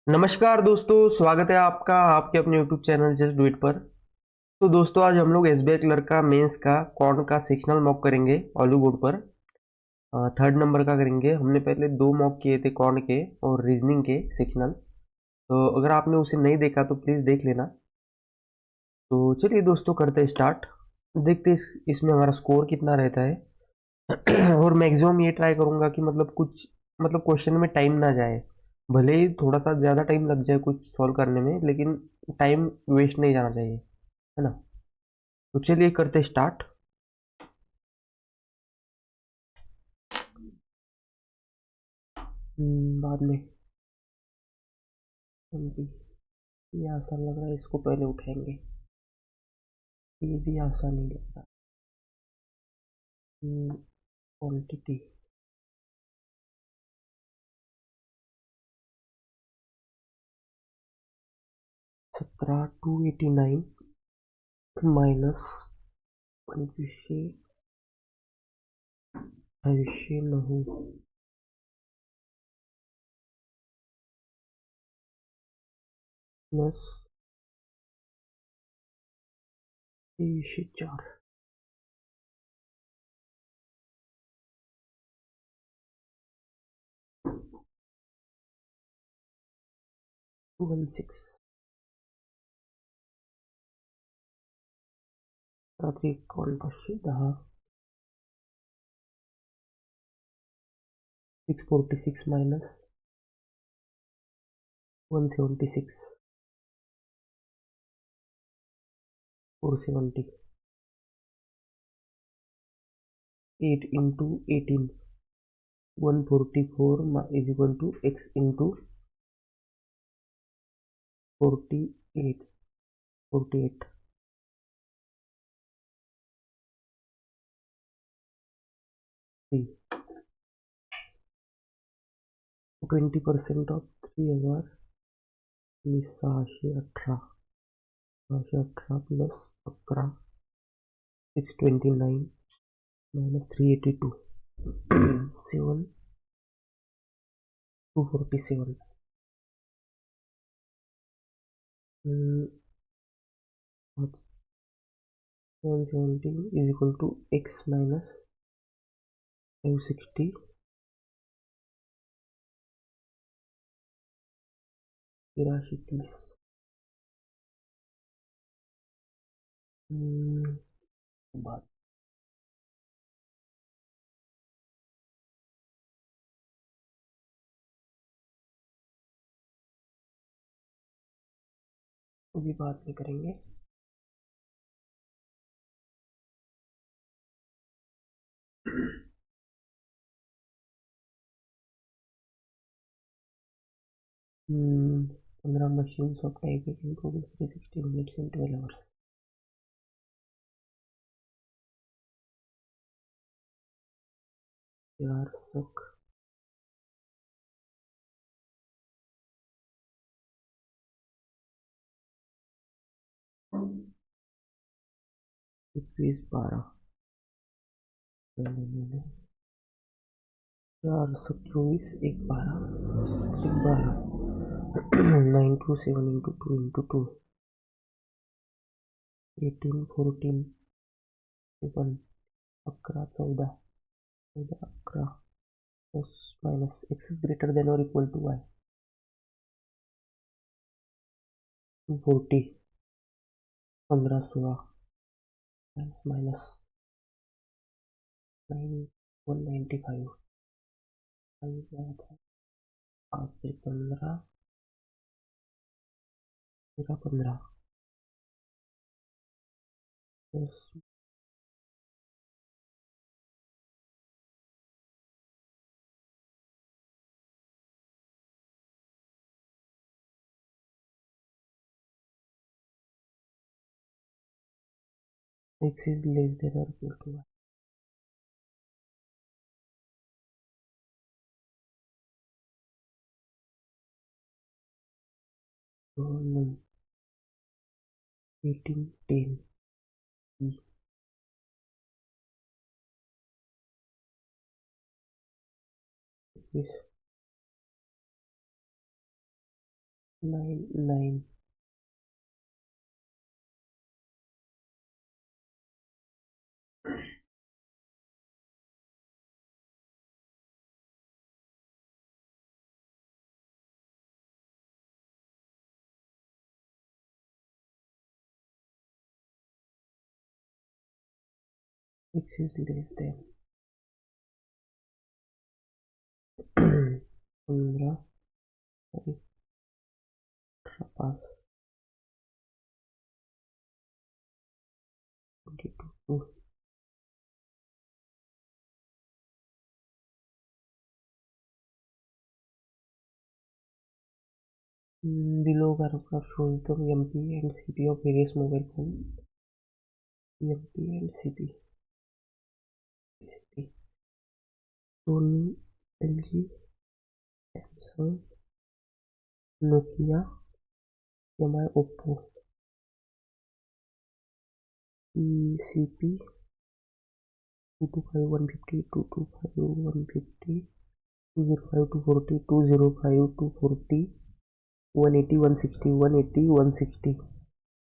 नमस्कार दोस्तों, स्वागत है आपका आपके अपने YouTube channel just do it पर। तो दोस्तों आज हम लोग एसबीआई क्लर्क का मेंस का क्वांट का सेक्शनल मॉक करेंगे ऑलिवबोर्ड पर। थर्ड नंबर का करेंगे। हमने पहले दो मॉक किए थे क्वांट के और रीजनिंग के सेक्शनल। तो अगर आपने उसे नहीं देखा तो प्लीज़ देख लेना। तो चलिए दोस्तों करते हैं स्टार्ट। देखते हैं इसमें हमारा स्कोर कितना रहता है। और मैक्सिमम ये ट्राई करूँगा कि मतलब क्वेश्चन में टाइम ना जाए। भले ही थोड़ा सा ज़्यादा टाइम लग जाए कुछ सॉल्व करने में, लेकिन टाइम वेस्ट नहीं जाना चाहिए, है ना। तो चलिए करते स्टार्ट। बाद में ये आसान लग रहा है, इसको पहले उठाएंगे। ये भी आसान नहीं लग रहा। क्वांटिटी 17,289 माइनस 25,9 प्लस 23,4 216 रात्री 51 646 minus 176 470 8 into 18 144 is equal to x into 48 48 3 20% of 3,000 618 plus 11 629 minus 382 7 247 170 is equal to x minus 560 30 बात वो भी बात में करेंगे। Hmm, 15 machines of typing in total 360 minutes in 12 hours. यार सक 21 12 424 1 12 1 12 927 into 2 into 2 18 14 7 11 14 11 plus minus x is greater than or equal to y 240 15 16 minus 9 195 5 से 15 15 plus x is less than or equal to y. So 18 10 is 9 6 is less than 15 sorry 5 22 below paragraph shows the MP and CP of various mobile phones. MP and CP Sony, LG, Samsung, Nokia, MI, Oppo. CP 225 150 225 150 205 240 205 240 180 160 180 160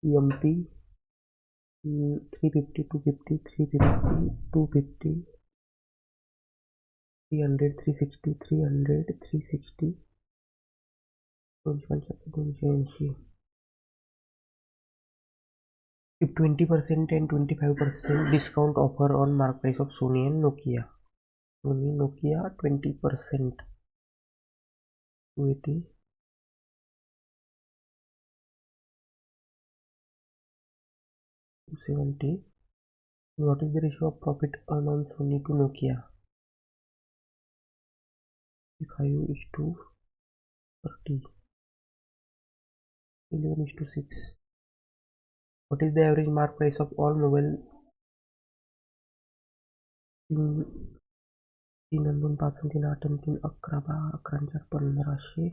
MP 350 250 350 250 300 360 300 360 280. If 20% and 25% discount offer on mark price of Sony and Nokia. Sony, Nokia 20% 280 270. What is the ratio of profit earned on Sony to Nokia? 5:30 11:6. What is the average mark price of all mobile 3 आणि 2 5 आणि 3 8 आणि 3 11 12 11 4 1500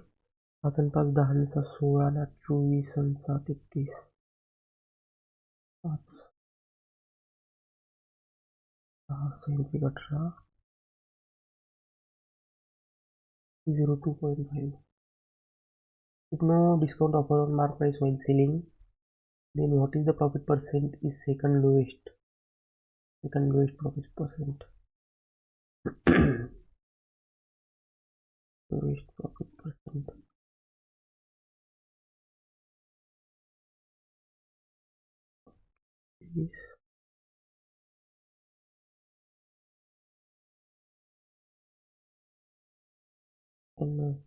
5 आणि 5 10 आणि 6 16 आणि 24 आणि 7 31 5 6 6 18 02.5. If no discount offer on mark price while selling, then what is the profit percent is second lowest profit percent. Lowest profit percent. This and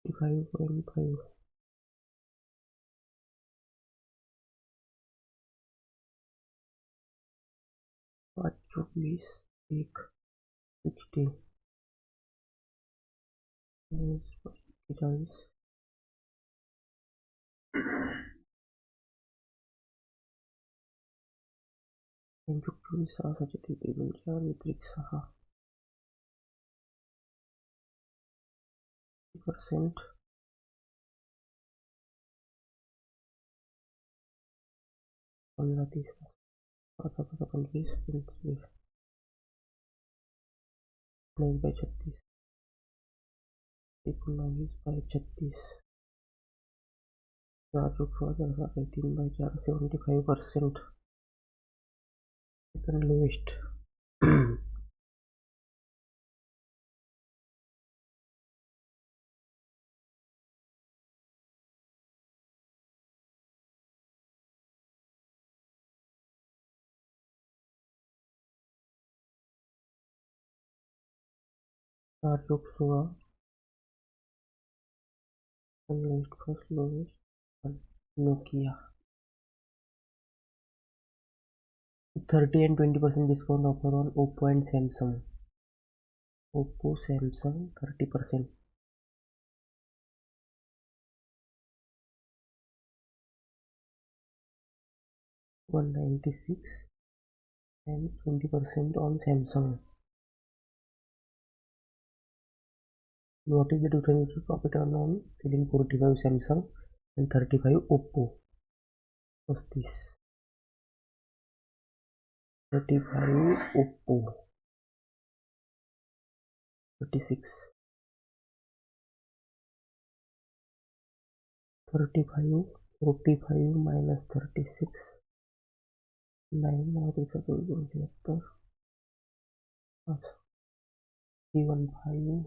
5.5. What should be 60 40 and 24 6 3 4 व्यतिरिक्त 6% 15 30 5 25 25 19 by 36 19 by 36 4 18 by 4 75% second lowest. Charge 16 and lowest first lowest one Nokia. 30 and 20% discount offer on Oppo and Samsung. Oppo, Samsung 30%. $196 and 20% on Samsung. What is the difference between profit earned on selling 45 Samsung and 35 Oppo? What's this? 35 Oppo 36 35, 45 minus 36, 9 और 75, 315.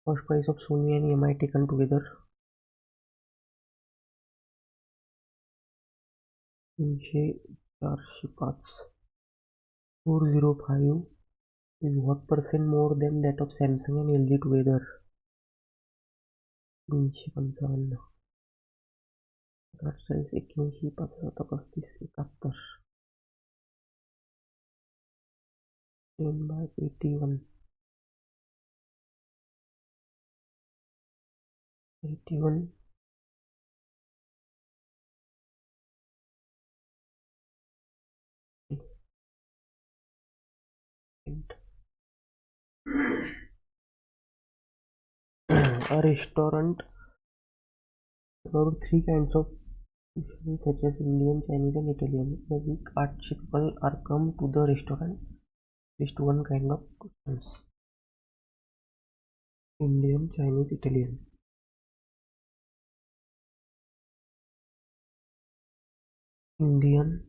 First price of Sony and EMI taken together. 405. 405 is what percent more than that of Samsung and LG together? 355. 48, 81, 35, 71. 10 by 81. 81. A restaurant serves three kinds of cuisine such as Indian, Chinese and Italian. The week arch people are come to the restaurant. List one kind of cuisines. Indian, Chinese, Italian. Indian,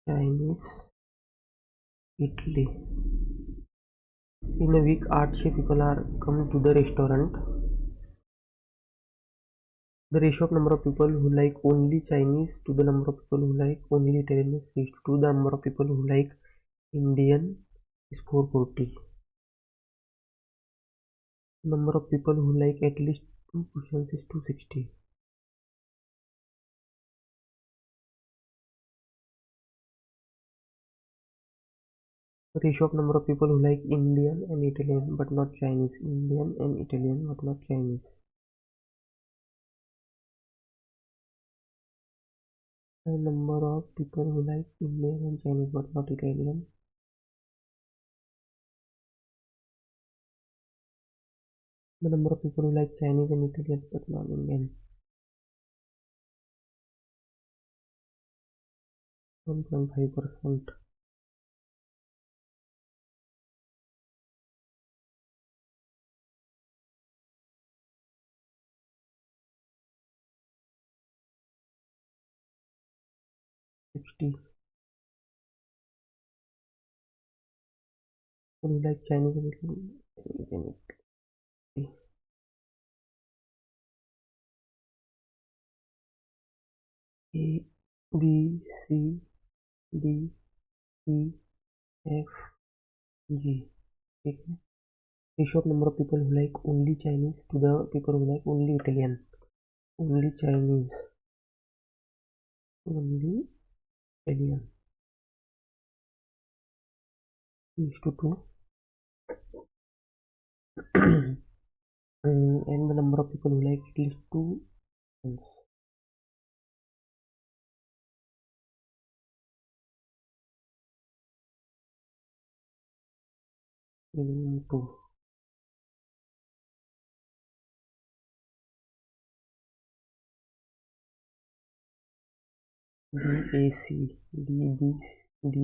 Chinese, Italy. In a week, arch people are come to the restaurant. The ratio of number of people who like only Chinese to the number of people who like only Italian is 3:2. The number of people who like Indian is 440. Number of people who like at least two cuisines is 260. The ratio of number of people who like Indian and Italian but not Chinese. Indian and Italian but not Chinese. The number of people who like Indian and Chinese but not Italian. The number of people who like Chinese and Italian but not Indian. 1.5%. People who like Chinese and Italian. A, B, C, D, E, F, G. ठीक है. Ratio of number of people who like only Chinese to the people who like only Italian. Only Chinese. Only Italian. 3:2. And the number of people who like at least two ones. Minimum 2. DAC, DB, DB.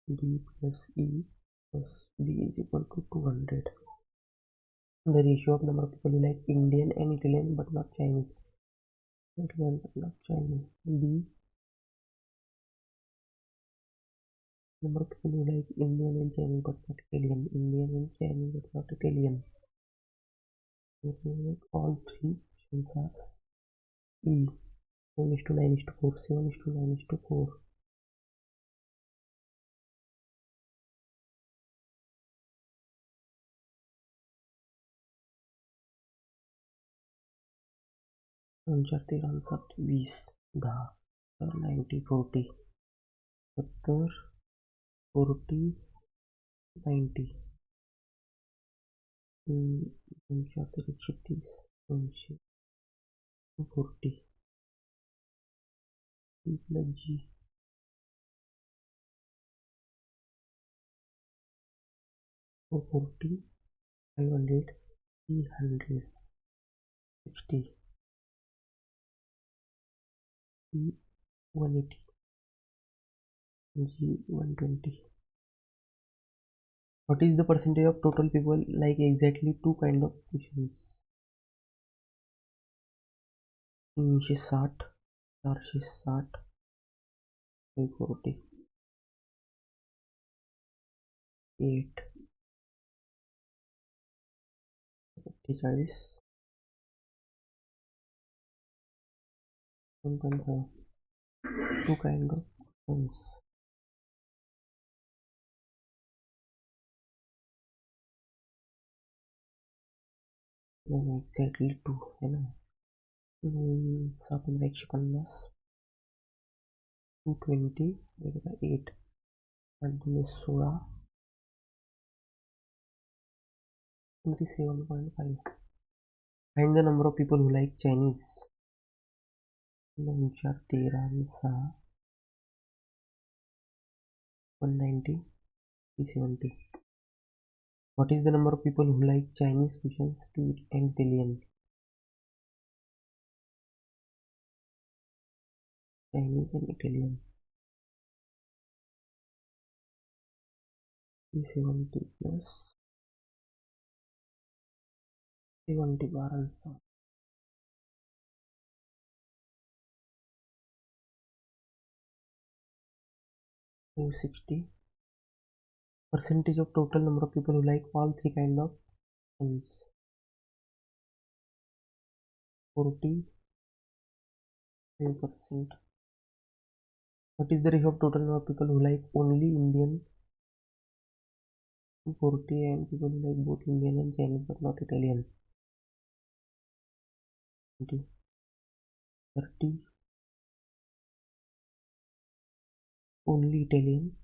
D plus E plus B is equal to 200. The ratio of number of people who like Indian and Italian but not Chinese. Italian but not Chinese. B. Number of people who like Indian and Chinese but not Italian. Indian and Chinese but not Italian. All three options are E. 7:9:4. 7:9:4. Answer 20, 10, 90, 40, 70, 40, 90. 36, 40. P plus G. 440, 500, 300, 60, P 180, G 120. What is the percentage of total people like exactly two kind of questions? 360, 460, 540, 8, 48, 1.5, two kind of questions. Then exactly two है ना, 750, 220, 8 and then 16, 27.5. Find the number of people who like Chinese. 9, 4, 13, 6, 190, 370. What is the number of people who like Chinese cuisines and Italian? Chinese and Italian. 370 plus 70 balance. 260. Percentage of total number of people who like all three kind of things. 45%. What is the ratio of total number of people who like only Indian? 40, and people who like both Indian and Chinese but not Italian. 20, 30, only Italian.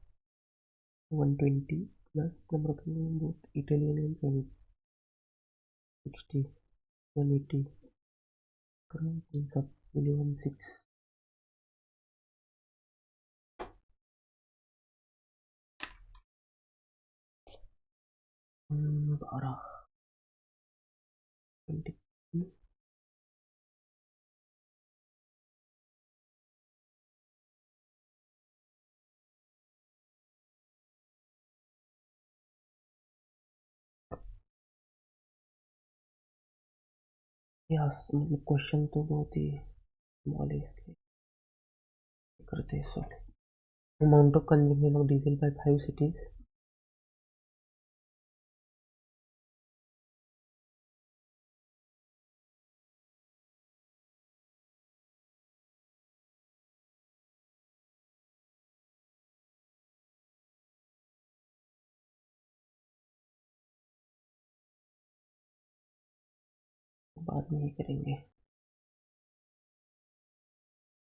120 plus number of people in both Italian and Chinese. 60, 180. Things up 11.6. 12, 20. Yes मतलब question तो बहुत ही small है, इसके करते हैं solve. Amount of consumption of diesel by 5 cities. बाद में ही करेंगे.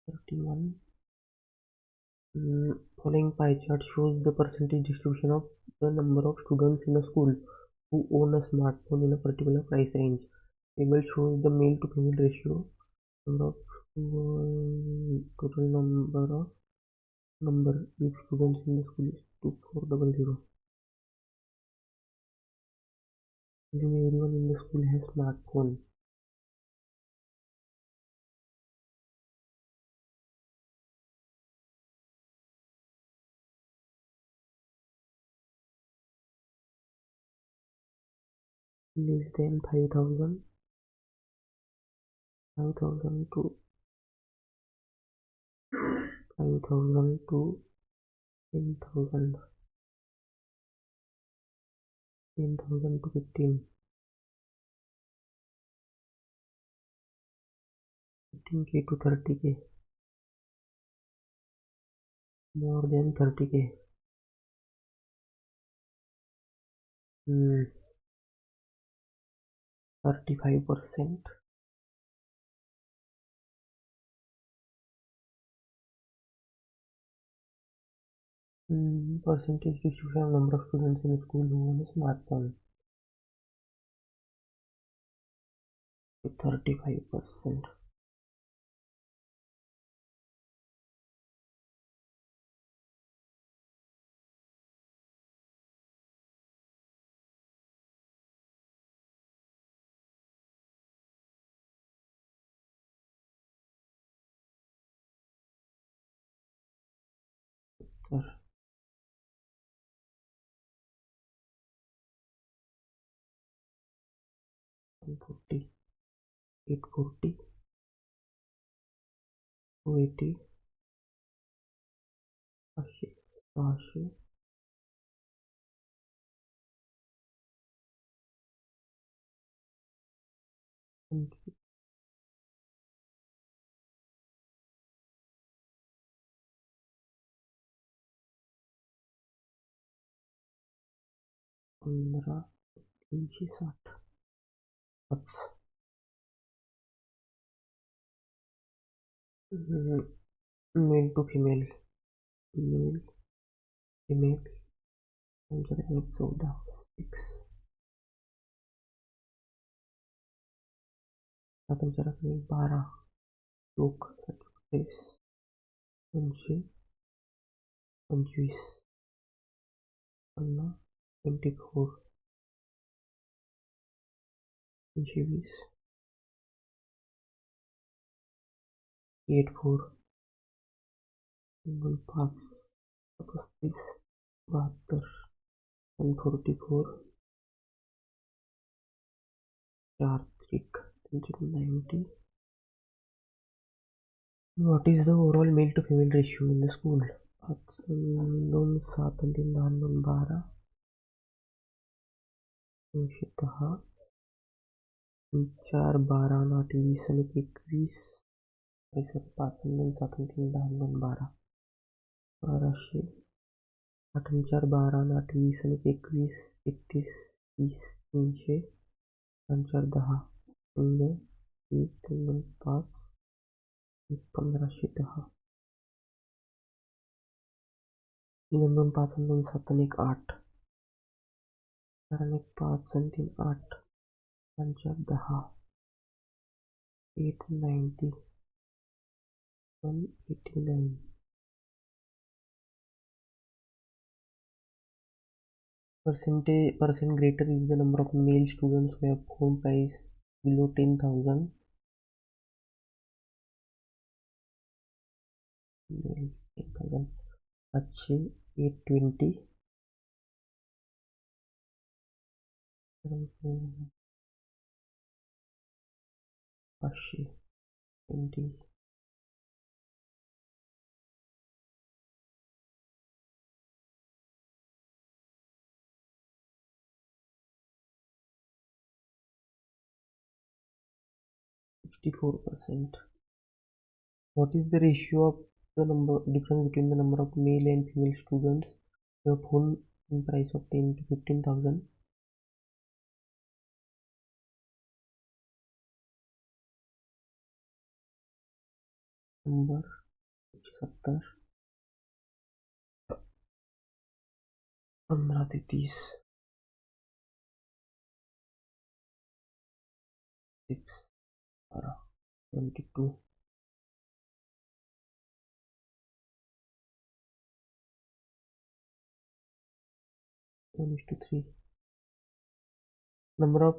31. Following pie chart shows the percentage distribution of the number of students in a school who own a smartphone in a particular price range. Table shows the male to female ratio, number of total number if students in the school is 2400. Assuming everyone in the school has smartphone. Less than 5,000, 5,000 to 5,000 to 10,000, 10,000 to 15, 15K to 30K, more than 30K. 35%. Percentage distribution of number of students in school who own a smartphone. 35%. 140, 840, 280, 500, 600, 15, 360, 5. Male to female, male female 14, 6, 12, लोक 35, 200, 25, 50, 24, 20, 84, 5, 35, 72, 144, 4 trick 90. What is the overall male to female ratio in the school? 5, 2, 7, 3, 2, 12, 210, 4, 12, 8, 20 आणि 21. 5, 2, 7, 3, 2, 12, 1200, 8, 4, 12, 8, 20 आणि 21, 31, 30, 300, 4, 10, 0, 1, 2, 5, 1510, 3, 2, 5, 2, 7, 1, 8, 4, 1, 5, 3, 8, 4, 10, 8, 90, 189. Percent greater is the number of male students who have home price below 10,000. Male 10,000. अच्छे 820. 520. %. What is the ratio of the difference between the number of male and female students who have home price of 10 to 15,000? Number 70, 15 से 30, 6, 22, 1:3. Number of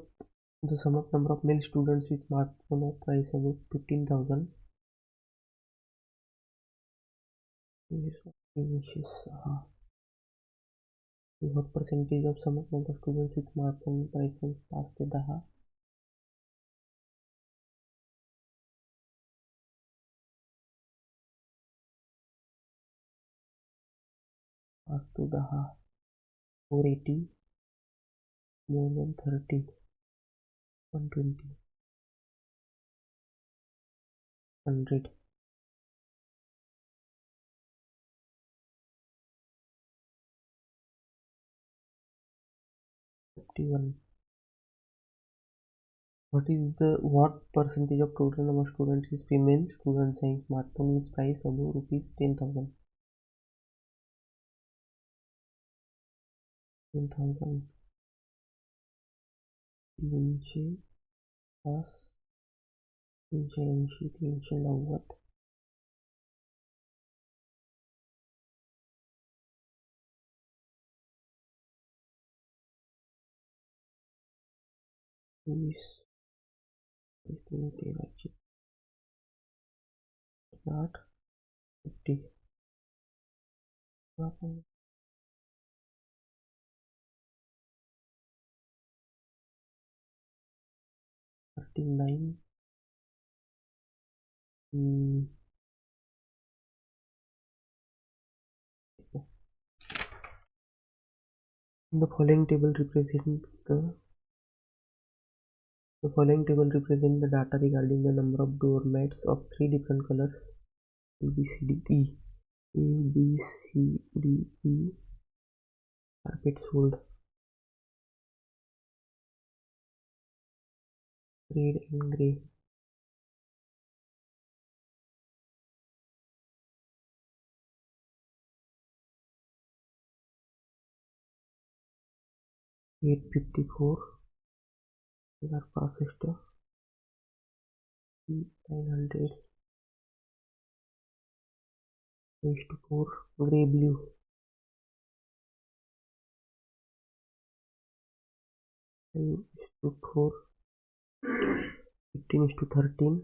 the sum of number of male students with smartphone of price above 15,000. What percentage of sum of number of students with smartphone price from 5 ते 10? to 10, 480, more than 30, 120, 100. What percentage of total number of students is female students having smartphone with price above rupees 10,000? 10,000. 350, 380, 390. 20, 50. 79. The following table represents the data regarding the number of doormats of three different colors: A, B, C, D, E. A, B, C, D, E carpets sold. Red and grey. $854 are fastest. 900 is to 4 grey blue. 10 is to 4. 15 is to 13.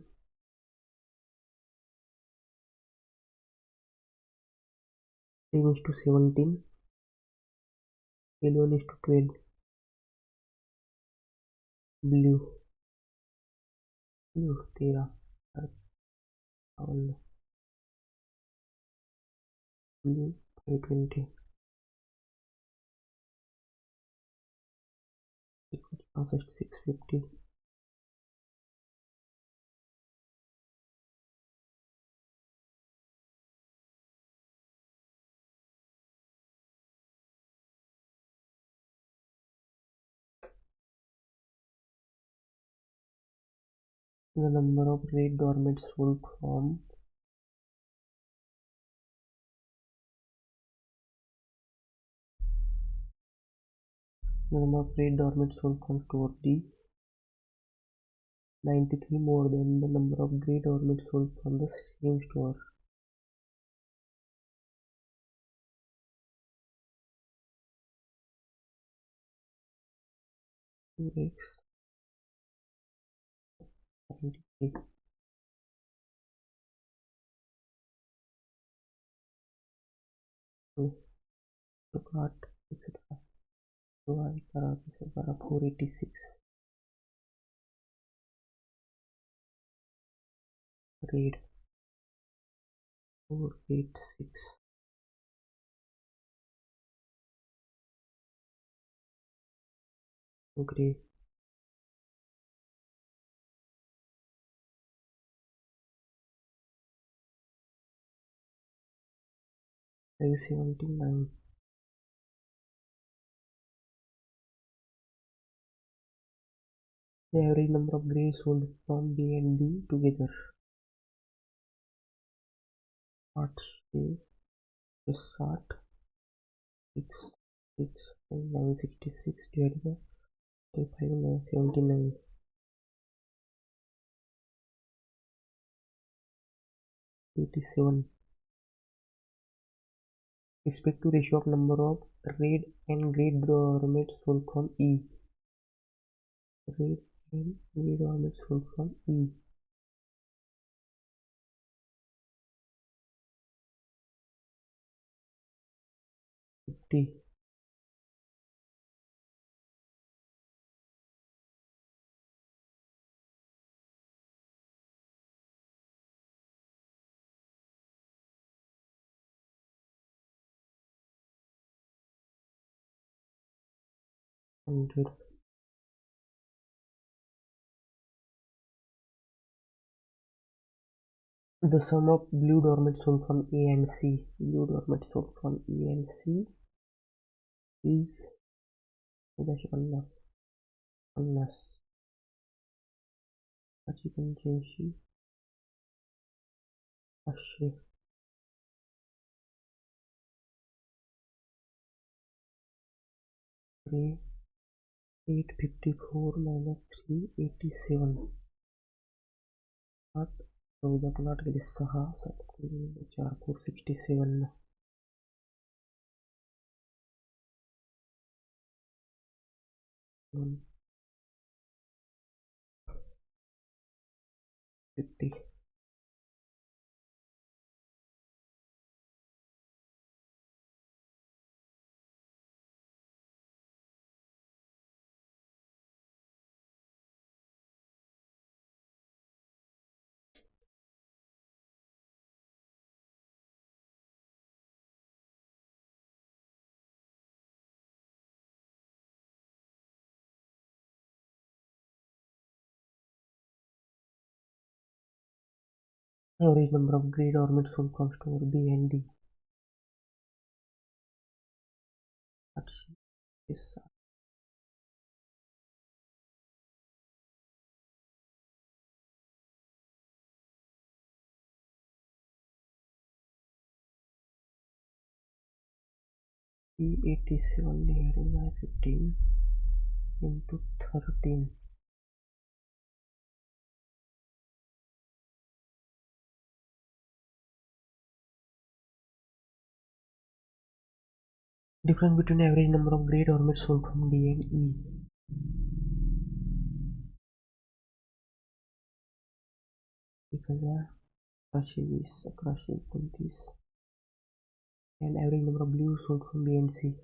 10 is to 17. 11 is to 12. Blue 13. Blue 520. Fastest 650. The number of red doormats sold from store D, 93 more than the number of grey doormats sold from the same store. X 93. तो cart etc. तो I करा 486. Red 486. Grey 579. The average number of grey sold from B and B together. 8 60 6 6 966 divided by 579. 87. Respective ratio of number of red and grey doormats sold from E. Red and grey doormats sold from E. 50. $100. The sum of blue doormats sold from A and C. Blue doormats sold from E and C is 50. 585. 500. Grey 854 minus 387. 14 गेले 6 7 4 467. 50. Average number of grey dormant sold from store B and D. Yes. E87 divided by 15 into 13. Difference between average number of grey dormant sold from D and E. Because 1129 and average number of blue sold from B and C.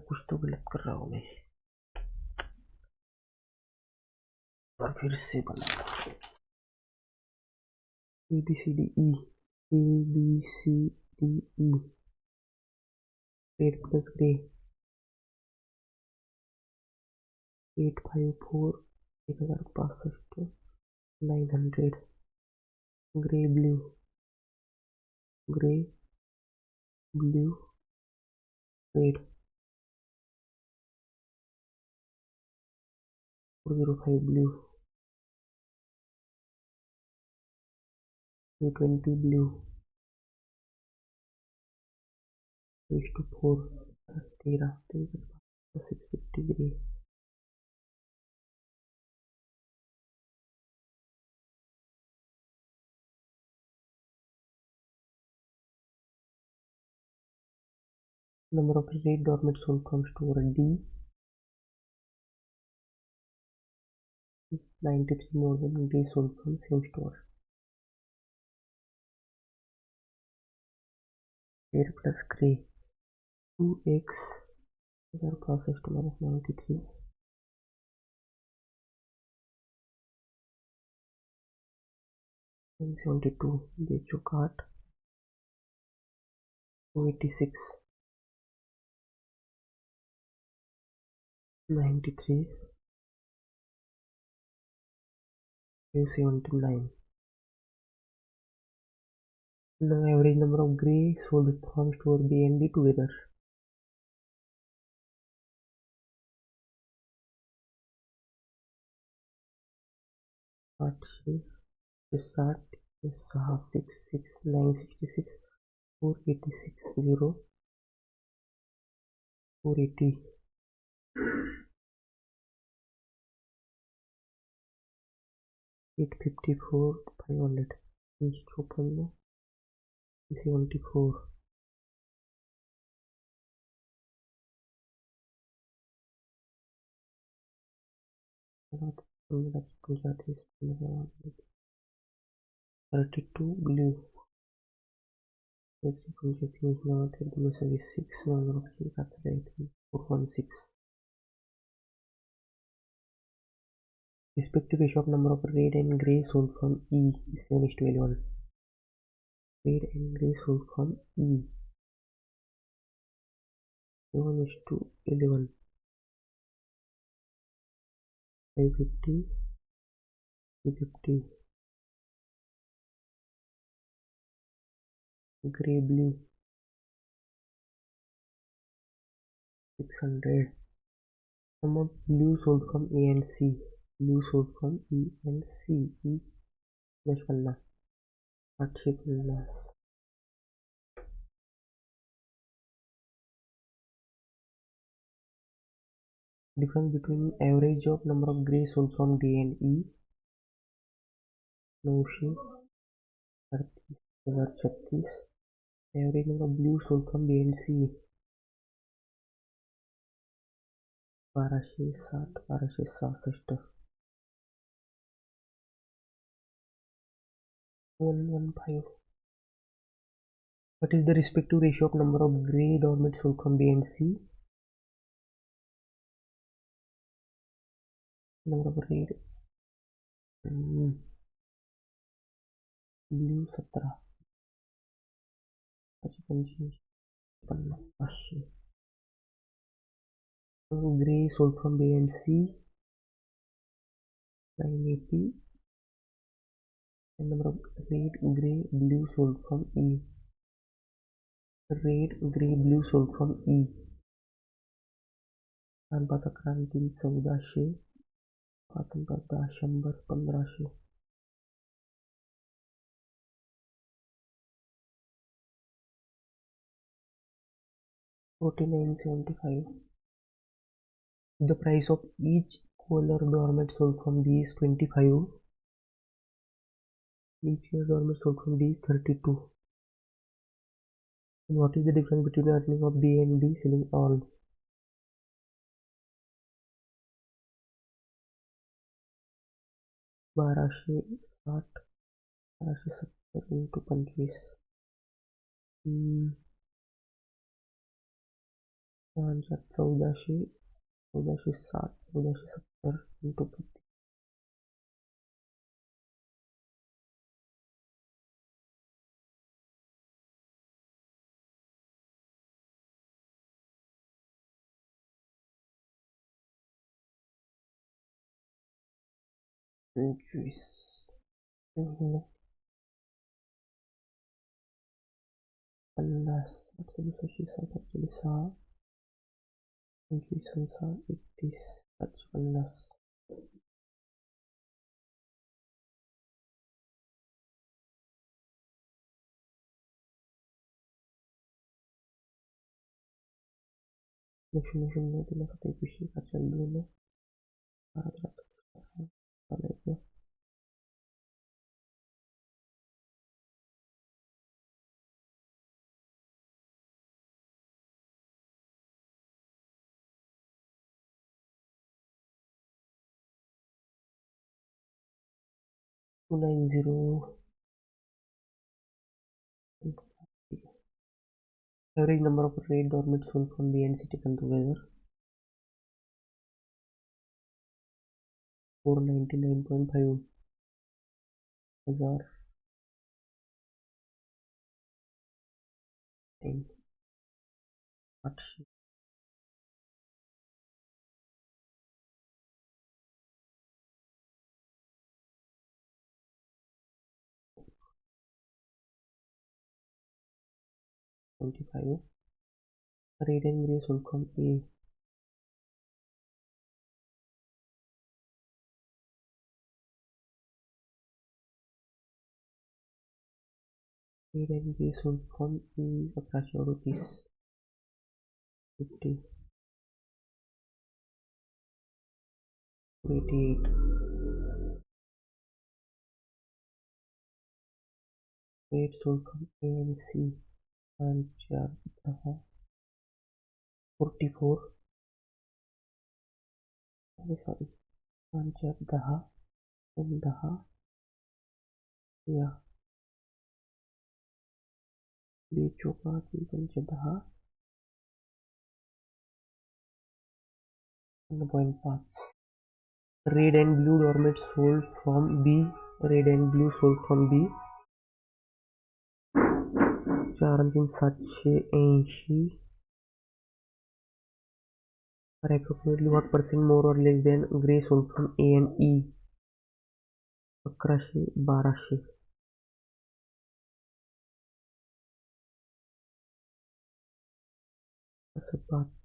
कुछ तो गलत कर रहा हूँ मैं और फिर से बना A B C D E red plus grey 854 1065 900 grey blue red 405 blue 220 blue 4 13 650 grey. Number of red dormant sold from store D is 93 more than grey sold from same store. Red plus grey 2x process to minus 93 and 72 बेचो काट 286 93 79. Now average number of grey sold from store B and D together. आठशे 60 666 966 486 0 480 854 500 54 74 32 blue 6 416. Respective ratio of number of red and grey sold from E is 7:11. Red and grey sold from E 7:11. 550 350 grey blue 600. Sum of blue sold from A and C. Blue sold from E and C is 850. Difference between average of number of grey sold from D and E 936. Average number of blue sold from B and C 1260 115. What is the respective ratio of number of grey dormant sold from B and C? Number of red blue 17 55 50 grey sold from B and C 980. And number of red, grey, blue sold from E. Red, grey, blue sold from E. 5-11-1400, 5-10-100, 1500. $49.75. The price of each color dormant sold from B is 25. Each year dormant sold from B is 32. And what is the difference between the earning of B and B selling all? बाराशे 60, 1270 into 25. 1400, 1460, 1470 into 25. Juice. 50, 826, 25, 31, 30, 0-0 दिला 21, 2, 12, 290. Average number of red dormant sold from B and C taken together 499.5 हजार 800. Red and grey sold from A. Red and grey sold from E 1138. 50, 88. Red sold from A and C and 44. Sorry, 5-10 and 10 या B चौका 3-5 1.5. Red and blue dormant sold from B. Red and blue sold from B 4-780. Are approximately what percent more or less than grey sold from A and E? 1100,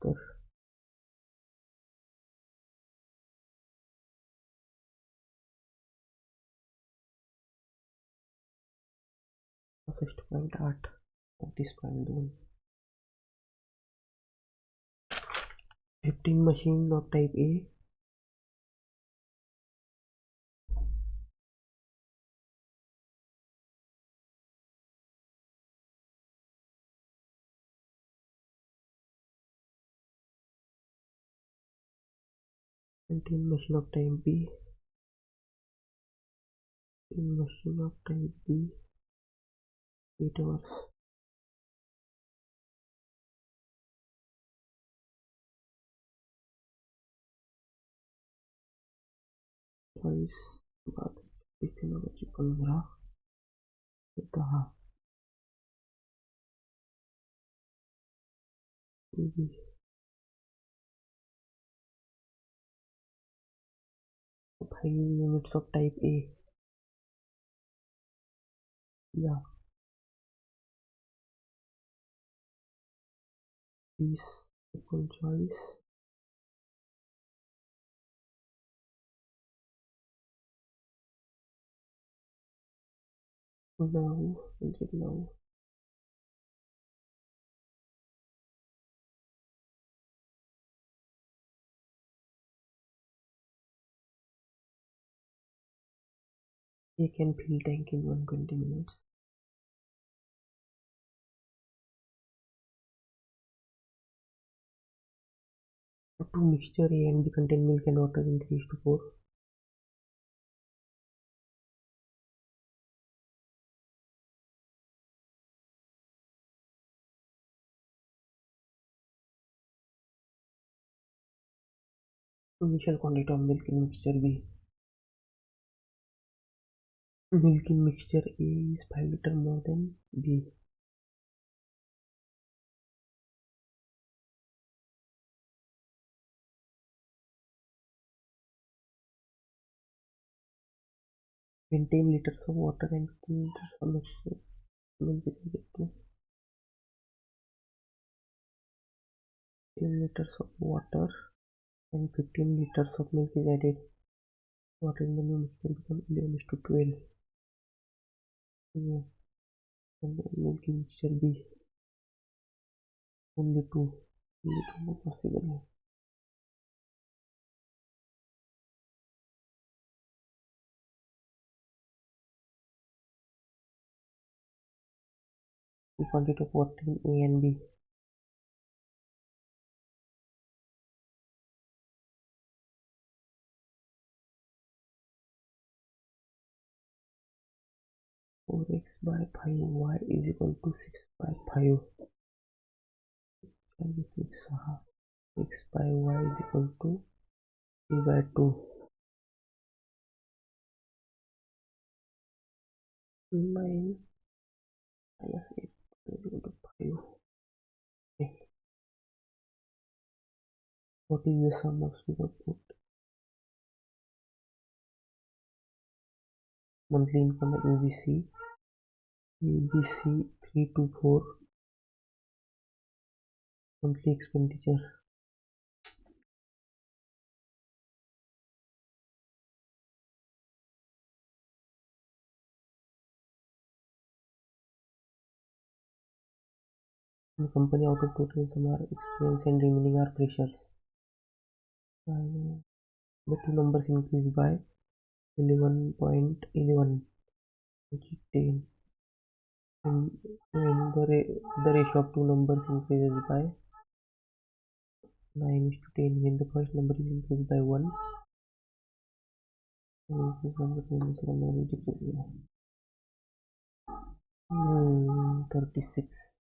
12. 62.8, 34.2. 15 machine of type A. Machine of type B. Machine of type B. 8 hours. Twice. बाद 15, 10. 5 units of type A. Yeah, please equal choice. Now, now. A can fill tank in 120 minutes. To mixture A and B contain milk and water in 3:4. Initial quantity of milk in mixture B. Milk in mixture A is 5 liter more than B. When 10 liters of water and 15 liters of mixture milk is added to 10 liters of water and 15 liters of milk is added. Water in the new mixture becomes 11:12. Yeah. And milk in mixture B only 2. Only 2 not possible. 3 quantity of water in A and B. Four x by 5y is equal to 6 by 5. And fix x by y is equal to 3 by 2. 9 minus 8 is equal to 5. Okay. What is the sum of speed output? Monthly income of ABC 324. Monthly expenditure the company out of total income are expense and remaining are pressures. The two numbers increase by 11.11, which is 10. And the ratio of two numbers increases by 9:10. When the first number is increased by 1, and the second number is decreased by 36.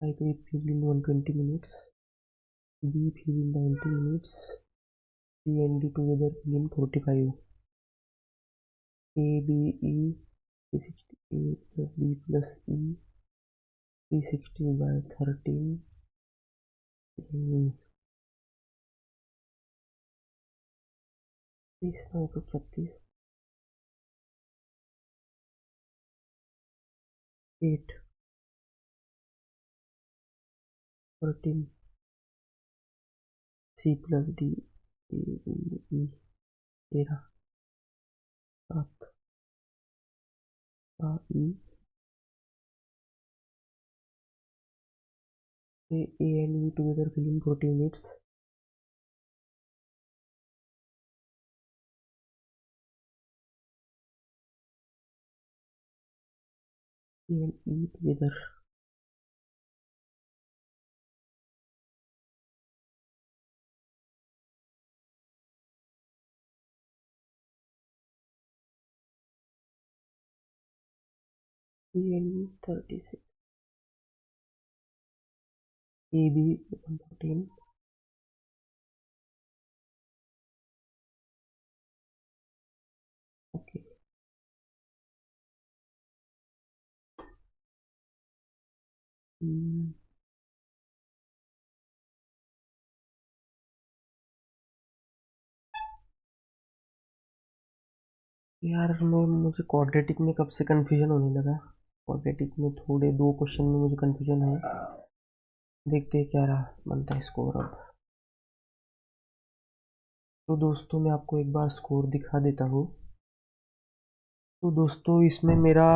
Type A filled in 120 minutes, B filled in 90 minutes, C and D together fill in 45. A, B, E, 360, A plus B plus E, 360 by 13, 936, 8, 13, C plus D, A, B, E, 13, 7, A, E, A and E together fill in 40 minutes. A and E together. A and E 36. A, B 14. Okay. यार मुझे quadratic में कब से confusion होने लगा। Quadratic में थोड़े 2 question में मुझे कंफ्यूजन है। देखते हैं क्या रहा बनता है स्कोर अब। तो दोस्तों मैं आपको एक बार स्कोर दिखा देता हूँ। तो दोस्तों इसमें मेरा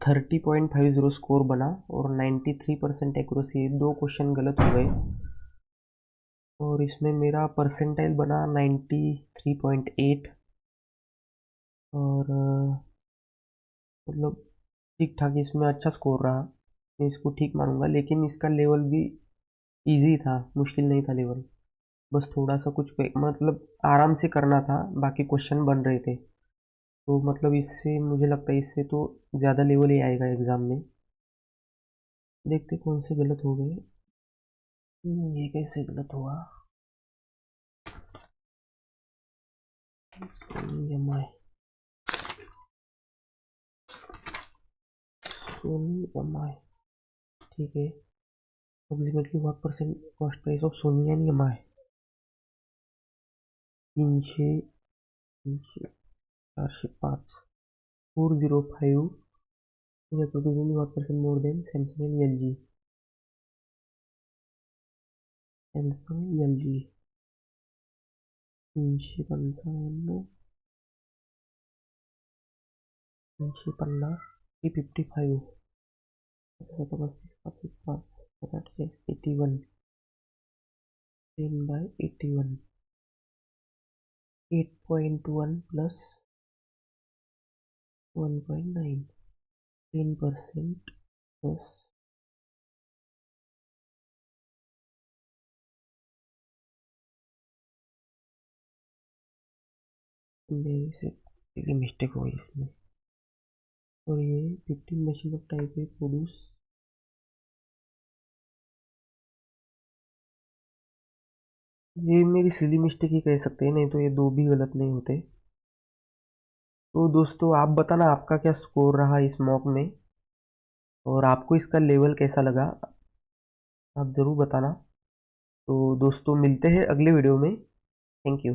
30.50 स्कोर बना और 93% एक्यूरेसी, 2 क्वेश्चन गलत हो गए। और इसमें मेरा परसेंटाइल बना 93.8 और मतलब ठीक ठाक इसमें अच्छा स्कोर रहा। मैं इसको ठीक मानूंगा, लेकिन इसका लेवल भी इजी था, मुश्किल नहीं था लेवल। बस थोड़ा सा कुछ मतलब आराम से करना था, बाकी क्वेश्चन बन रहे थे। तो मतलब इससे मुझे लगता है इससे तो ज़्यादा लेवल ही आएगा एग्ज़ाम में। देखते कौन से गलत हो गए। ये कैसे गलत हुआ। Sony M I, Sony M I, ठीक है। Approximately what percent cost price of Sony and M I. 300, 405 405 is approximately what percent more than Samsung and LG. Samsung LG 355, 350, 355, 81, 10 by 81, 8.1 plus 1.9, 10% plus मेरे से मिस्टेक हो गई इसमें। और ये 15 machine of type A produce, ये मेरी सिली मिस्टेक ही कह सकते हैं, नहीं तो ये 2 भी गलत नहीं होते। तो दोस्तों आप बताना आपका क्या स्कोर रहा इस मॉक में, और आपको इसका लेवल कैसा लगा, आप ज़रूर बताना। तो दोस्तों मिलते हैं अगले वीडियो में। Thank you.